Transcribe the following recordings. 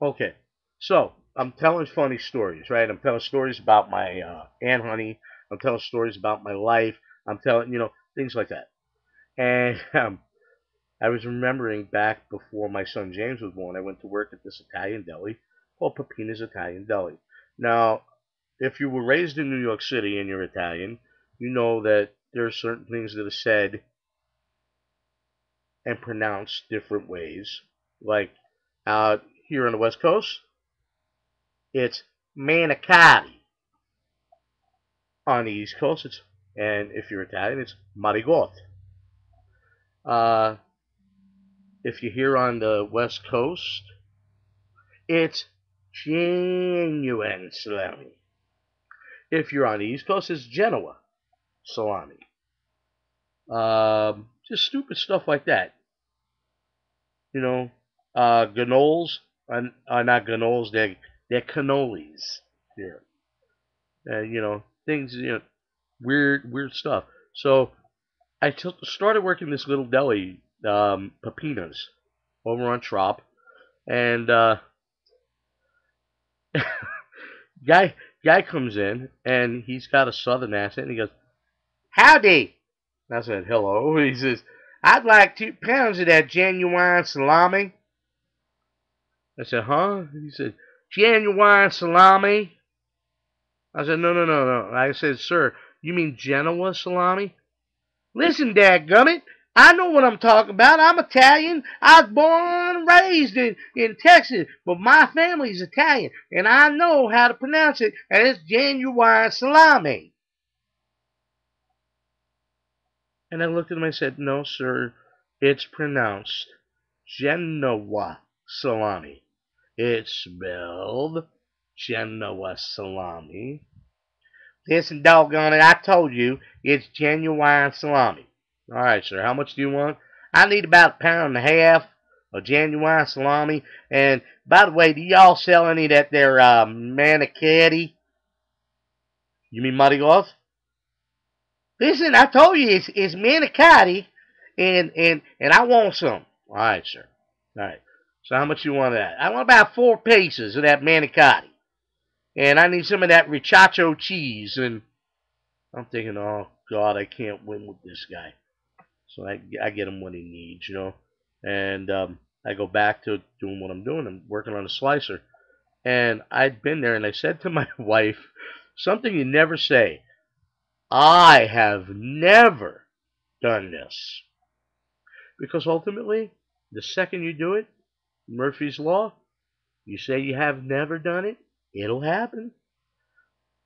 Okay, so I'm telling funny stories, right? I'm telling stories about my Aunt Honey. I'm telling stories about my life. I'm telling, things like that. And I was remembering back before my son James was born, I went to work at this Italian deli called Peppina's Italian Deli. Now, if you were raised in New York City and you're Italian, you know that there are certain things that are said and pronounced different ways. Like out here on the West Coast, it's manicotti. On the East Coast, and if you're Italian, it's marigot. Uh, if you're here on the West Coast, it's genuine salami. If you're on the East Coast, it's Genoa salami. Just stupid stuff like that. You know, Ganoles are not ganoles; they're cannolis here. Things, weird stuff. So started working this little deli, Peppina's, over on Trop, and guy guy comes in and he's got a southern accent and he goes, "Howdy." And I said, "Hello." He says, "I'd like 2 pounds of that genuine salami." I said, "Huh?" He said, "Genuine salami." I said, "No, no, no, no." I said, "Sir, you mean Genoa salami?" Listen, dadgummit, I know what I'm talking about. I'm Italian. I was born and raised in Texas, but my family's Italian, and I know how to pronounce it, and it's genuine salami. And I looked at him and I said, "No, sir, it's pronounced Genoa salami. It's spelled Genoa salami." Listen, doggone it, I told you it's genuine salami. All right, sir, how much do you want? I need about 1.5 pounds of genuine salami. And by the way, do y'all sell any of that there manicotti? You mean muddy off? Listen, I told you it's manicotti, and I want some. All right, sir. All right. So how much you want of that? I want about 4 pieces of that manicotti, and I need some of that ricotta cheese. And I'm thinking, oh God, I can't win with this guy. So I get him what he needs, And I go back to doing what I'm doing. I'm working on a slicer. And I'd been there and I said to my wife, something you never say. I have never done this. Because ultimately, the second you do it, Murphy's Law, you say you have never done it, it'll happen.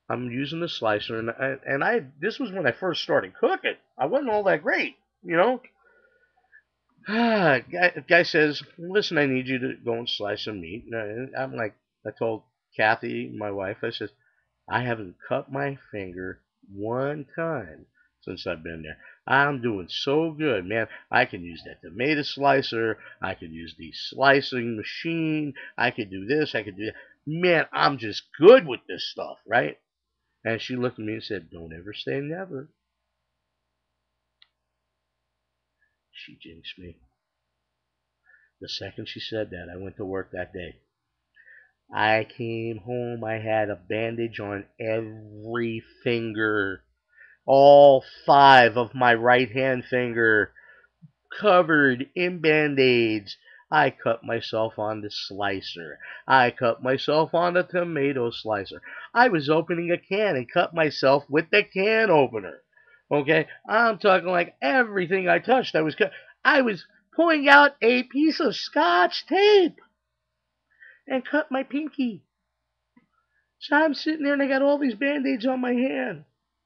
I'm using the slicer, and this was when I first started cooking. I wasn't all that great, you know. Guy says, "Listen, I need you to go and slice some meat." And I'm like, I told Kathy, my wife, I said, "I haven't cut my finger one time since I've been there. I'm doing so good, man. I can use that tomato slicer. I could use the slicing machine. I could do this. I could do that. Man, I'm just good with this stuff, right?" And she looked at me and said, "Don't ever say never." She jinxed me. The second she said that, I went to work that day. I came home, I had a bandage on every finger. All 5 of my right hand finger covered in band-aids. I cut myself on the slicer. I cut myself on the tomato slicer. I was opening a can and cut myself with the can opener. Okay? I'm talking like everything I touched, I was pulling out a piece of scotch tape and cut my pinky. So I'm sitting there and I got all these band-aids on my hand,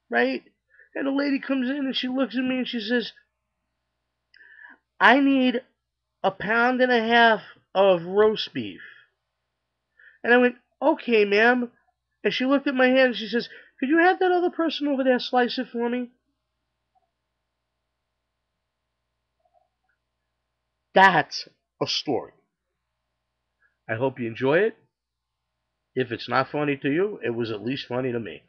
right? And the lady comes in and she looks at me and she says, "I need 1.5 pounds of roast beef." And I went, "Okay, ma'am." And she looked at my hand and she says, "Could you have that other person over there slice it for me?" That's a story. I hope you enjoy it. If it's not funny to you, it was at least funny to me.